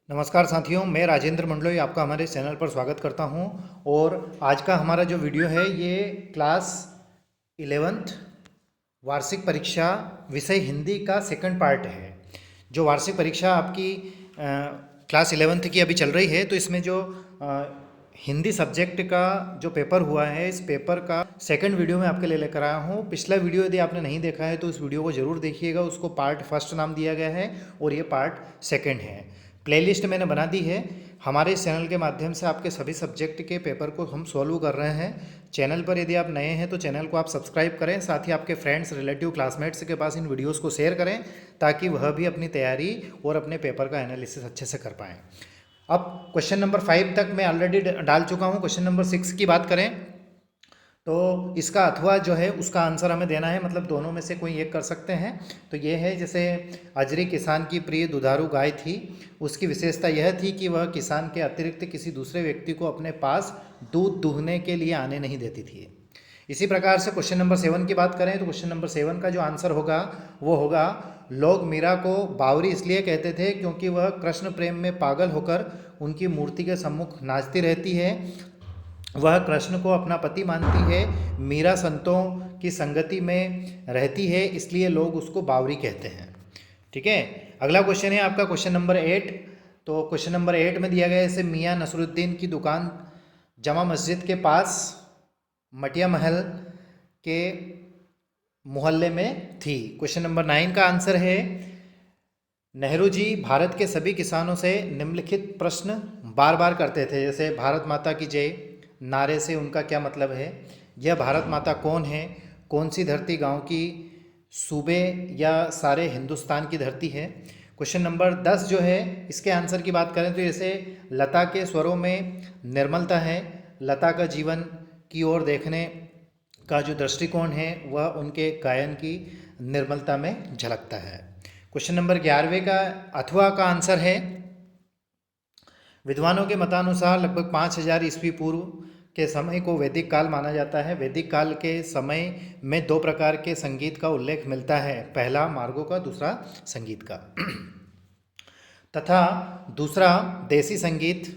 नमस्कार साथियों, मैं राजेंद्र मंडलोई आपका हमारे चैनल पर स्वागत करता हूं। और आज का हमारा जो वीडियो है ये क्लास 11th वार्षिक परीक्षा विषय हिंदी का सेकंड पार्ट है। जो वार्षिक परीक्षा आपकी क्लास 11th की अभी चल रही है, तो इसमें जो हिंदी सब्जेक्ट का जो पेपर हुआ है, इस पेपर का सेकंड वीडियो मैं आपके लिए लेकर आया हूँ। पिछला वीडियो यदि आपने नहीं देखा है तो उस वीडियो को ज़रूर देखिएगा। उसको पार्ट फर्स्ट नाम दिया गया है और ये पार्ट सेकंड है। प्लेलिस्ट मैंने बना दी है। हमारे इस चैनल के माध्यम से आपके सभी सब्जेक्ट के पेपर को हम सॉल्व कर रहे हैं। चैनल पर यदि आप नए हैं तो चैनल को आप सब्सक्राइब करें, साथ ही आपके फ्रेंड्स, रिलेटिव, क्लासमेट्स के पास इन वीडियोस को शेयर करें ताकि वह भी अपनी तैयारी और अपने पेपर का एनालिसिस अच्छे से कर पाएँ। अब क्वेश्चन नंबर 5 तक मैं ऑलरेडी डाल चुका हूँ। क्वेश्चन नंबर 6 की बात करें तो इसका अथवा जो है उसका आंसर हमें देना है, मतलब दोनों में से कोई एक कर सकते हैं। तो ये है, जैसे अजरी किसान की प्रिय दुधारू गाय थी, उसकी विशेषता यह थी कि वह किसान के अतिरिक्त किसी दूसरे व्यक्ति को अपने पास दूध दूहने के लिए आने नहीं देती थी। इसी प्रकार से क्वेश्चन नंबर 7 की बात करें तो क्वेश्चन नंबर 7 का जो आंसर होगा वो होगा, लोग मीरा को बावरी इसलिए कहते थे क्योंकि वह कृष्ण प्रेम में पागल होकर उनकी मूर्ति के सम्मुख नाचती रहती है। वह कृष्ण को अपना पति मानती है। मीरा संतों की संगति में रहती है, इसलिए लोग उसको बावरी कहते हैं। ठीक है, अगला क्वेश्चन है आपका क्वेश्चन नंबर 8। तो क्वेश्चन नंबर 8 में दिया गया है, जैसे मियाँ नसरुद्दीन की दुकान जमा मस्जिद के पास मटिया महल के मोहल्ले में थी। क्वेश्चन नंबर 9 का आंसर है, नेहरू जी भारत के सभी किसानों से निम्नलिखित प्रश्न बार बार करते थे। जैसे भारत माता की जय नारे से उनका क्या मतलब है, यह भारत माता कौन है, कौन सी धरती गांव की सूबे या सारे हिंदुस्तान की धरती है। क्वेश्चन नंबर 10 जो है, इसके आंसर की बात करें तो जैसे लता के स्वरों में निर्मलता है, लता का जीवन की ओर देखने का जो दृष्टिकोण है वह उनके गायन की निर्मलता में झलकता है। क्वेश्चन नंबर 11वें का अथवा का आंसर है, विद्वानों के मतानुसार लगभग 5000 ईस्वी पूर्व के समय को वैदिक काल माना जाता है। वैदिक काल के समय में दो प्रकार के संगीत का उल्लेख मिलता है, पहला मार्गों का, दूसरा संगीत का तथा दूसरा देसी संगीत,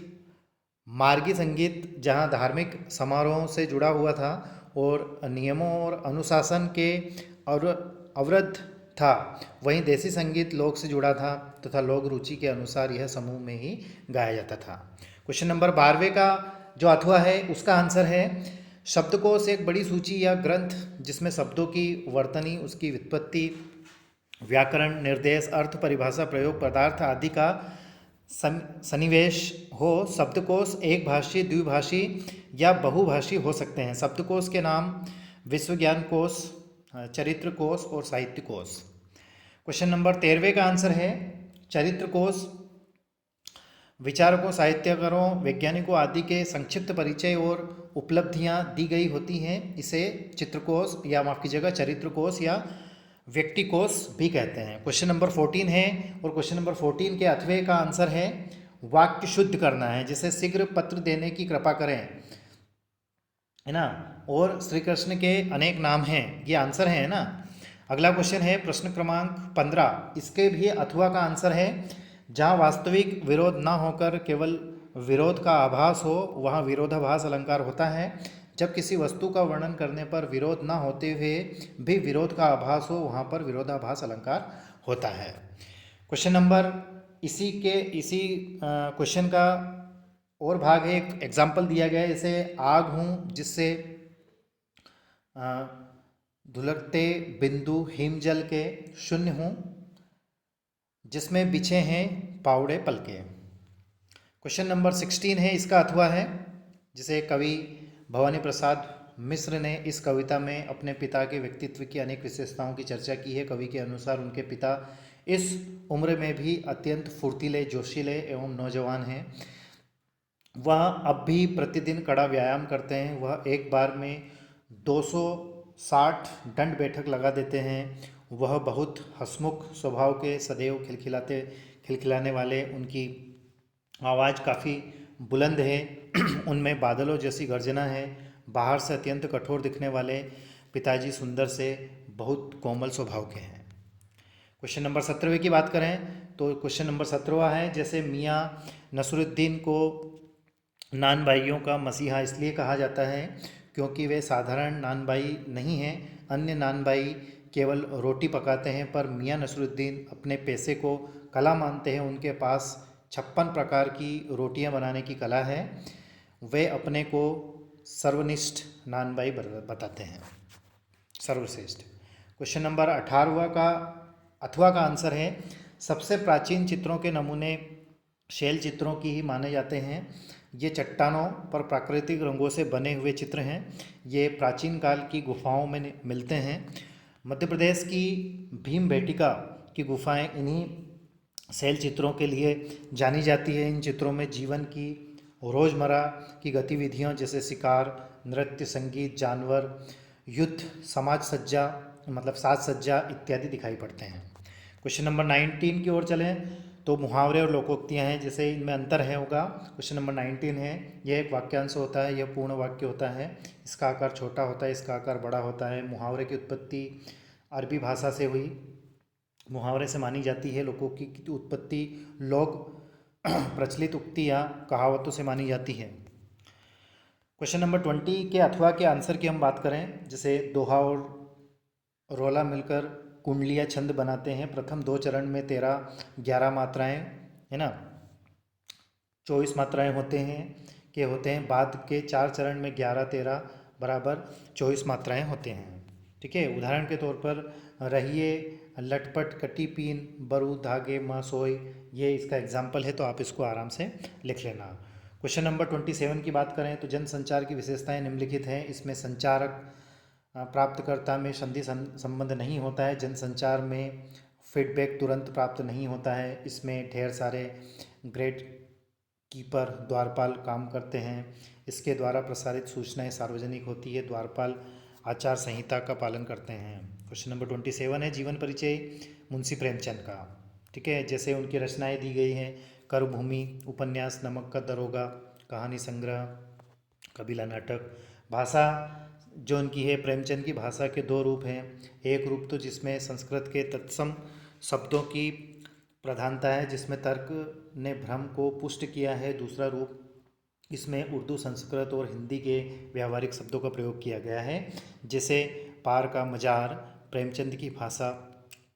मार्गी संगीत जहाँ धार्मिक समारोहों से जुड़ा हुआ था और नियमों और अनुशासन के अवरुद्ध था। वहीं देसी संगीत लोक से जुड़ा था तथा लोक रुचि के अनुसार यह समूह में ही गाया जाता था। क्वेश्चन नंबर 12वें का जो अथवा है उसका आंसर है, शब्दकोश एक बड़ी सूची या ग्रंथ जिसमें शब्दों की वर्तनी, उसकी व्युत्पत्ति, व्याकरण, निर्देश, अर्थ, परिभाषा, प्रयोग, पदार्थ आदि का सन्निवेश हो। शब्दकोश एक भाषी, द्विभाषी या बहुभाषी हो सकते हैं। शब्दकोश के नाम विश्व ज्ञान कोश, चरित्र कोश और साहित्य कोश। क्वेश्चन नंबर 13वें का आंसर है, चरित्र कोश विचारकों, साहित्यकारों, वैज्ञानिकों आदि के संक्षिप्त परिचय और उपलब्धियां दी गई होती हैं। इसे चित्रकोश या माफ कीजिएगा चरित्रकोश या व्यक्तिकोश भी कहते हैं। क्वेश्चन नंबर 14 है और क्वेश्चन नंबर 14 के अथवे का आंसर है, वाक्य शुद्ध करना है, जैसे शीघ्र पत्र देने की कृपा करें, है ना, और श्री कृष्ण के अनेक नाम हैं, ये आंसर है ना। अगला क्वेश्चन है प्रश्न क्रमांक 15, इसके भी अथवा का आंसर है, जहाँ वास्तविक विरोध ना होकर केवल विरोध का आभास हो वहाँ विरोधाभास अलंकार होता है। जब किसी वस्तु का वर्णन करने पर विरोध ना होते हुए भी विरोध का आभास हो वहाँ पर विरोधाभास अलंकार होता है। क्वेश्चन नंबर इसी क्वेश्चन का और भाग है, एक एग्जाम्पल दिया गया है, जैसे आग हूँ जिससे धुलकते बिंदु हिमजल के शून्य हूँ जिसमें बिछे हैं पावड़े पलके। क्वेश्चन नंबर 16 है, इसका अथवा है, जिसे कवि भवानी प्रसाद मिश्र ने इस कविता में अपने पिता के व्यक्तित्व की अनेक विशेषताओं की चर्चा की है। कवि के अनुसार उनके पिता इस उम्र में भी अत्यंत फुर्तीले, जोशीले एवं नौजवान हैं। वह अब भी प्रतिदिन कड़ा व्यायाम करते हैं। वह एक बार में 260 दंड बैठक लगा देते हैं। वह बहुत हंसमुख स्वभाव के, सदैव खिलखिलाने वाले, उनकी आवाज़ काफ़ी बुलंद है। उनमें बादलों जैसी गर्जना है। बाहर से अत्यंत कठोर दिखने वाले पिताजी सुंदर से बहुत कोमल स्वभाव के हैं। क्वेश्चन नंबर 17वें की बात करें तो क्वेश्चन नंबर 17 है, जैसे मियाँ नसरुद्दीन को नान भाइयों का मसीहा इसलिए कहा जाता है क्योंकि वे साधारण नान भाई नहीं हैं। अन्य नान भाई केवल रोटी पकाते हैं, पर मियाँ नसरुद्दीन अपने पैसे को कला मानते हैं। उनके पास 56 प्रकार की रोटियां बनाने की कला है। वे अपने को सर्वनिष्ठ नान भाई बताते हैं, सर्वश्रेष्ठ। क्वेश्चन नंबर 18 का आंसर है, सबसे प्राचीन चित्रों के नमूने शैल चित्रों की ही माने जाते हैं। ये चट्टानों पर प्राकृतिक रंगों से बने हुए चित्र हैं। ये प्राचीन काल की गुफाओं में मिलते हैं। मध्य प्रदेश की भीमबेटका की गुफाएं इन्हीं शैल चित्रों के लिए जानी जाती है। इन चित्रों में जीवन की रोज़मर्रा की गतिविधियों जैसे शिकार, नृत्य, संगीत, जानवर, युद्ध, समाज सज्जा मतलब साज सज्जा इत्यादि दिखाई पड़ते हैं। क्वेश्चन नंबर 19 की ओर चलें तो मुहावरे और लोकोक्तियाँ हैं, जैसे इनमें अंतर है होगा। क्वेश्चन नंबर 19 है, यह एक वाक्यांश होता है, यह पूर्ण वाक्य होता है। इसका आकार छोटा होता है, इसका आकार बड़ा होता है। मुहावरे की उत्पत्ति अरबी भाषा से हुई, मुहावरे से मानी जाती है। लोकोक्ति की उत्पत्ति लोक प्रचलित उक्ति या कहावतों से मानी जाती है। क्वेश्चन नंबर 20 के अथवा के आंसर की हम बात करें, जैसे दोहा और रोला मिलकर कुंडलिया छंद बनाते हैं। प्रथम 2 चरण में 13-11 मात्राएं है ना, 24 मात्राएं होते हैं। बाद के 4 चरण में 11-13 बराबर 24 मात्राएं होते हैं। ठीक है, उदाहरण के तौर पर रहिए, लटपट, कटी पीन, बरू, धागे, माँ सोई, ये इसका एग्जाम्पल है, तो आप इसको आराम से लिख लेना। क्वेश्चन नंबर 27 की बात करें तो जनसंचार की विशेषताएं निम्नलिखित हैं। इसमें संचारक प्राप्तकर्ता में संधि संबंध नहीं होता है। जनसंचार में फीडबैक तुरंत प्राप्त नहीं होता है। इसमें ढेर सारे ग्रेट कीपर द्वारपाल काम करते हैं। इसके द्वारा प्रसारित सूचनाएं सार्वजनिक होती है। द्वारपाल आचार संहिता का पालन करते हैं। क्वेश्चन नंबर 27 है, जीवन परिचय मुंशी प्रेमचंद का। ठीक है, जैसे उनकी रचनाएं दी गई हैं, कर्मभूमि, उपन्यास, नमक का दरोगा, कहानी संग्रह, कबीला नाटक। भाषा जो उनकी है, प्रेमचंद की भाषा के 2 रूप हैं। एक रूप तो जिसमें संस्कृत के तत्सम शब्दों की प्रधानता है, जिसमें तर्क ने भ्रम को पुष्ट किया है। दूसरा रूप इसमें उर्दू, संस्कृत और हिंदी के व्यावहारिक शब्दों का प्रयोग किया गया है। जैसे पार का मजार, प्रेमचंद की भाषा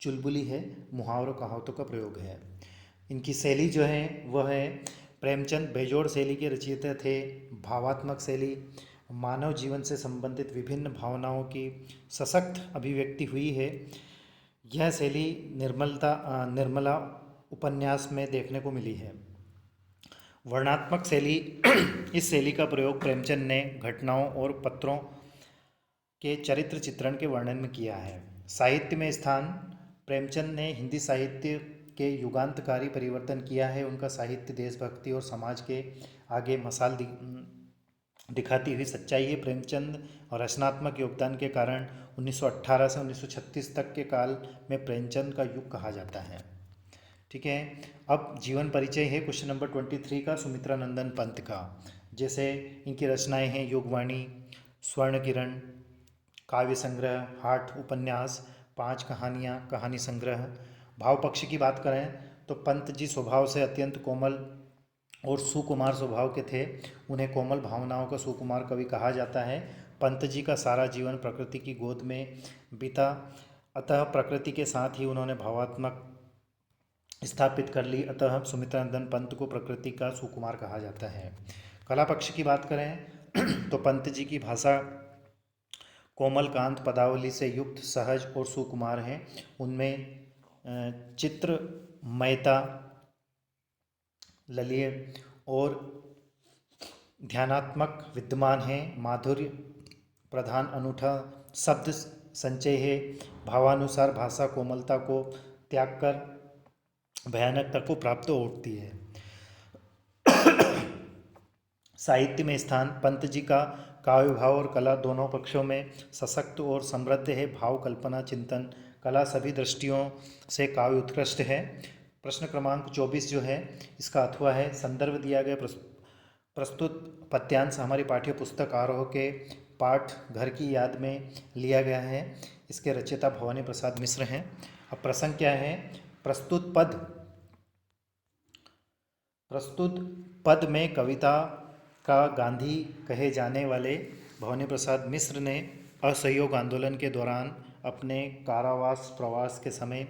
चुलबुली है, मुहावरों कहावतों का प्रयोग है। इनकी शैली जो है वह है, प्रेमचंद बेजोड़ शैली के रचयिता थे। भावात्मक शैली, मानव जीवन से संबंधित विभिन्न भावनाओं की सशक्त अभिव्यक्ति हुई है। यह शैली निर्मला उपन्यास में देखने को मिली है। वर्णनात्मक शैली इस शैली का प्रयोग प्रेमचंद ने घटनाओं और पात्रों के चरित्र चित्रण के वर्णन में किया है। साहित्य में स्थान, प्रेमचंद ने हिंदी साहित्य के युगांतकारी परिवर्तन किया है। उनका साहित्य देशभक्ति और समाज के आगे मसाल दिखाती हुई सच्चाई है। प्रेमचंद और रचनात्मक योगदान के कारण 1918 से 1936 तक के काल में प्रेमचंद का युग कहा जाता है। ठीक है, अब जीवन परिचय है क्वेश्चन नंबर 23 का, सुमित्रा नंदन पंत का। जैसे इनकी रचनाएं हैं, योगवाणी, स्वर्ण किरण, काव्य संग्रह, हाट उपन्यास, 5 कहानियाँ, कहानी संग्रह। भाव पक्ष की बात करें तो पंत जी स्वभाव से अत्यंत कोमल और सुकुमार स्वभाव के थे। उन्हें कोमल भावनाओं का सुकुमार कवि कहा जाता है। पंत जी का सारा जीवन प्रकृति की गोद में बीता, अतः प्रकृति के साथ ही उन्होंने भावात्मक स्थापित कर ली। अतः सुमित्रा नंदन पंत को प्रकृति का सुकुमार कहा जाता है। कला पक्ष की बात करें तो पंत जी की भाषा कोमल कांत पदावली से युक्त, सहज और सुकुमार है। उनमें चित्रमयता, ललिय और ध्यानात्मक विद्यमान है। माधुर्य प्रधान अनूठा शब्द संचय है। भावानुसार भाषा कोमलता को त्याग कर भयानकता को प्राप्त होती है। साहित्य में स्थान, पंत जी का काव्य भाव और कला दोनों पक्षों में सशक्त और समृद्ध है। भाव, कल्पना, चिंतन, कला सभी दृष्टियों से काव्य उत्कृष्ट है। प्रश्न क्रमांक 24 जो है इसका अथवा है, संदर्भ दिया गया प्रस्तुत पद्यांश हमारी पाठ्य पुस्तक आरोह के पाठ घर की याद में लिया गया है। इसके रचयिता भवानी प्रसाद मिश्र हैं। अब प्रसंग क्या है, प्रस्तुत पद प्रस्तुत पद में कविता का गांधी कहे जाने वाले भवानी प्रसाद मिश्र ने असहयोग आंदोलन के दौरान अपने कारावास प्रवास के समय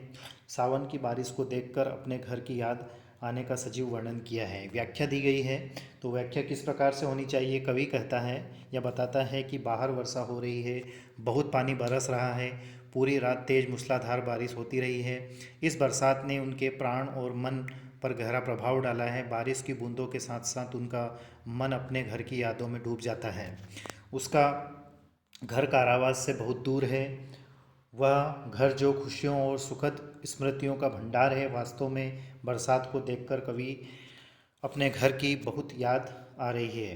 सावन की बारिश को देखकर अपने घर की याद आने का सजीव वर्णन किया है। व्याख्या दी गई है, तो व्याख्या किस प्रकार से होनी चाहिए। कवि कहता है या बताता है कि बाहर वर्षा हो रही है, बहुत पानी बरस रहा है, पूरी रात तेज मूसलाधार बारिश होती रही है। इस बरसात ने उनके प्राण और मन पर गहरा प्रभाव डाला है। बारिश की बूंदों के साथ साथ उनका मन अपने घर की यादों में डूब जाता है। उसका घर कारावास से बहुत दूर है। वह घर जो खुशियों और सुखद स्मृतियों का भंडार है। वास्तव में बरसात को देखकर कवि अपने घर की बहुत याद आ रही है।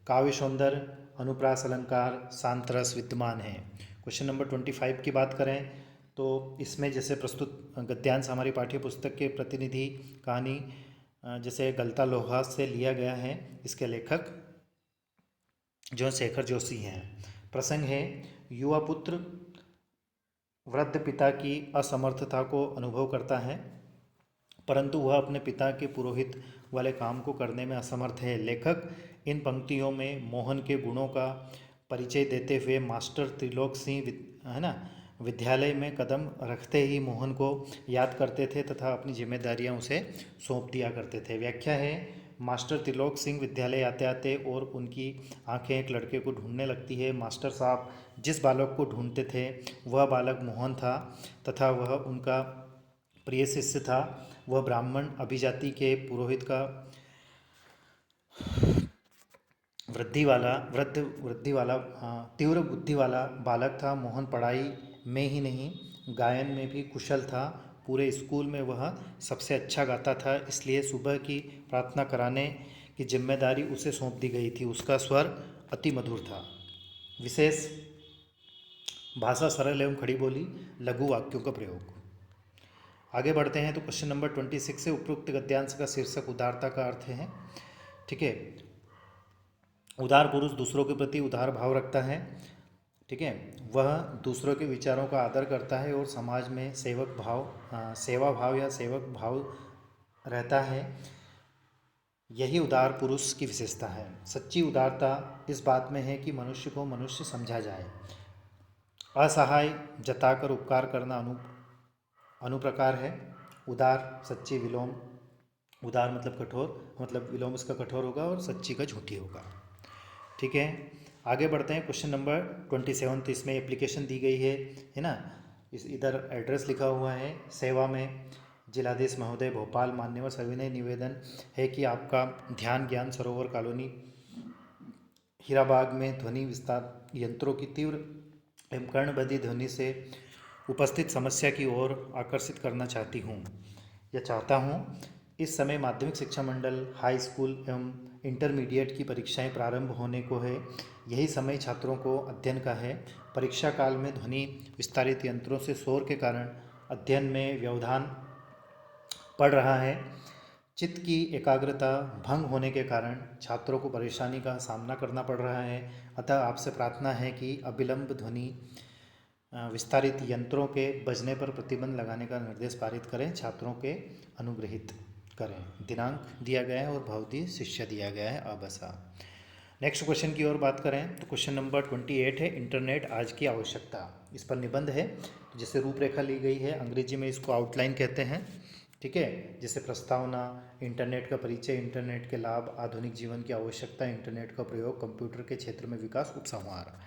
काव्य सौंदर्य, अनुप्रास अलंकार, शांत रस विद्यमान है। क्वेश्चन नंबर 25 की बात करें तो इसमें जैसे प्रस्तुत गद्यांश हमारी पाठ्य पुस्तक के प्रतिनिधि कहानी जैसे गलता लोहा से लिया गया है। इसके लेखक जो शेखर जोशी हैं। प्रसंग है, युवा पुत्र वृद्ध पिता की असमर्थता को अनुभव करता है, परंतु वह अपने पिता के पुरोहित वाले काम को करने में असमर्थ है। लेखक इन पंक्तियों में मोहन के गुणों का परिचय देते हुए मास्टर त्रिलोक सिंह है ना विद्यालय में कदम रखते ही मोहन को याद करते थे तथा अपनी जिम्मेदारियां उसे सौंप दिया करते थे। व्याख्या है, मास्टर त्रिलोक सिंह विद्यालय आते आते और उनकी आंखें एक लड़के को ढूंढने लगती है। मास्टर साहब जिस बालक को ढूंढते थे वह बालक मोहन था तथा वह उनका प्रिय शिष्य था। वह ब्राह्मण अभिजाति के पुरोहित का वृद्धि वाला तीव्र बुद्धि वाला बालक था। मोहन पढ़ाई में ही नहीं गायन में भी कुशल था। पूरे स्कूल में वह सबसे अच्छा गाता था, इसलिए सुबह की प्रार्थना कराने की जिम्मेदारी उसे सौंप दी गई थी। उसका स्वर अति मधुर था। विशेष भाषा सरल एवं खड़ी बोली, लघु वाक्यों का प्रयोग। आगे बढ़ते हैं तो क्वेश्चन नंबर 26 से उपरोक्त गद्यांश का शीर्षक उदारता का अर्थ है। ठीक है, उदार पुरुष दूसरों के प्रति उदार भाव रखता है। ठीक है, वह दूसरों के विचारों का आदर करता है और समाज में सेवा भाव या सेवक भाव रहता है। यही उदार पुरुष की विशेषता है। सच्ची उदारता इस बात में है कि मनुष्य को मनुष्य समझा जाए। असहाय जताकर उपकार करना अनुप्रकार है। उदार सच्ची विलोम, उदार मतलब कठोर, मतलब विलोम इसका कठोर होगा और सच्ची का झूठी होगा। ठीक है, आगे बढ़ते हैं। क्वेश्चन नंबर 27, तो इसमें एप्लीकेशन दी गई है ना। इधर एड्रेस लिखा हुआ है, सेवा में जिलाधीश महोदय भोपाल। मान्यवर सविनय निवेदन है कि आपका ध्यान ज्ञान सरोवर कॉलोनी हीराबाग में ध्वनि विस्तार यंत्रों की तीव्र एवं कर्णबद्ध ध्वनि से उपस्थित समस्या की ओर आकर्षित करना चाहती हूँ या चाहता हूँ। इस समय माध्यमिक शिक्षा मंडल, हाई स्कूल एवं इंटरमीडिएट की परीक्षाएं प्रारंभ होने को है। यही समय छात्रों को अध्ययन का है। परीक्षा काल में ध्वनि विस्तारित यंत्रों से शोर के कारण अध्ययन में व्यवधान पड़ रहा है। चित्त की एकाग्रता भंग होने के कारण छात्रों को परेशानी का सामना करना पड़ रहा है। अतः आपसे प्रार्थना है कि अविलंब ध्वनि विस्तारित यंत्रों के बजने पर प्रतिबंध लगाने का निर्देश पारित करें, छात्रों के अनुग्रहित करें। दिनांक दिया गया है और भवती शिष्य दिया गया है अबसा। नेक्स्ट क्वेश्चन की ओर बात करें तो क्वेश्चन नंबर 28 है, इंटरनेट आज की आवश्यकता। इस पर निबंध है, जिससे रूपरेखा ली गई है। अंग्रेजी में इसको आउटलाइन कहते हैं। ठीक है, जैसे प्रस्तावना, इंटरनेट का परिचय, इंटरनेट के लाभ, आधुनिक जीवन की आवश्यकता, इंटरनेट का प्रयोग, कंप्यूटर के क्षेत्र में विकास, उपसंहार।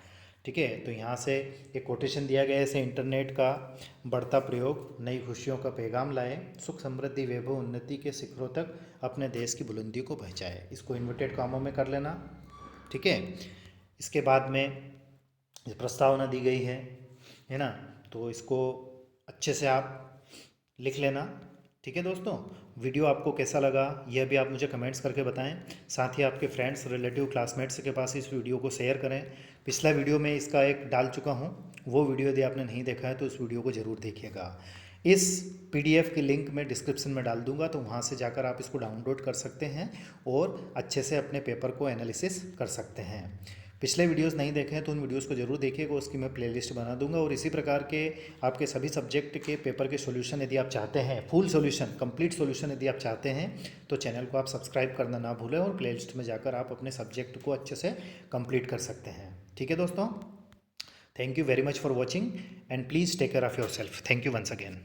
ठीक है, तो यहाँ से एक कोटेशन दिया गया है, ऐसे इंटरनेट का बढ़ता प्रयोग नई खुशियों का पैगाम लाए, सुख समृद्धि वैभव उन्नति के शिखरों तक अपने देश की बुलंदी को पहुँचाए। इसको इन्वर्टेड कामों में कर लेना। ठीक है, इसके बाद में प्रस्तावना दी गई है ना, तो इसको अच्छे से आप लिख लेना। ठीक है दोस्तों, वीडियो आपको कैसा लगा यह भी आप मुझे कमेंट्स करके बताएं। साथ ही आपके फ्रेंड्स, रिलेटिव, क्लासमेट्स के पास इस वीडियो को शेयर करें। पिछला वीडियो में इसका एक डाल चुका हूं, वो वीडियो यदि आपने नहीं देखा है तो उस वीडियो को ज़रूर देखिएगा। इस PDF की लिंक मैं डिस्क्रिप्शन में डाल दूंगा, तो वहाँ से जाकर आप इसको डाउनलोड कर सकते हैं और अच्छे से अपने पेपर को एनालिसिस कर सकते हैं। पिछले वीडियोस नहीं देखे हैं तो उन वीडियोस को जरूर देखिएगा, उसकी मैं प्लेलिस्ट बना दूंगा। और इसी प्रकार के आपके सभी सब्जेक्ट के पेपर के सॉल्यूशन यदि आप चाहते हैं, फुल सॉल्यूशन, कंप्लीट सॉल्यूशन यदि आप चाहते हैं, तो चैनल को आप सब्सक्राइब करना ना भूलें और प्लेलिस्ट में जाकर आप अपने सब्जेक्ट को अच्छे से कंप्लीट कर सकते हैं। ठीक है दोस्तों, thank you very much for watching and please take care of your self. Thank you once again.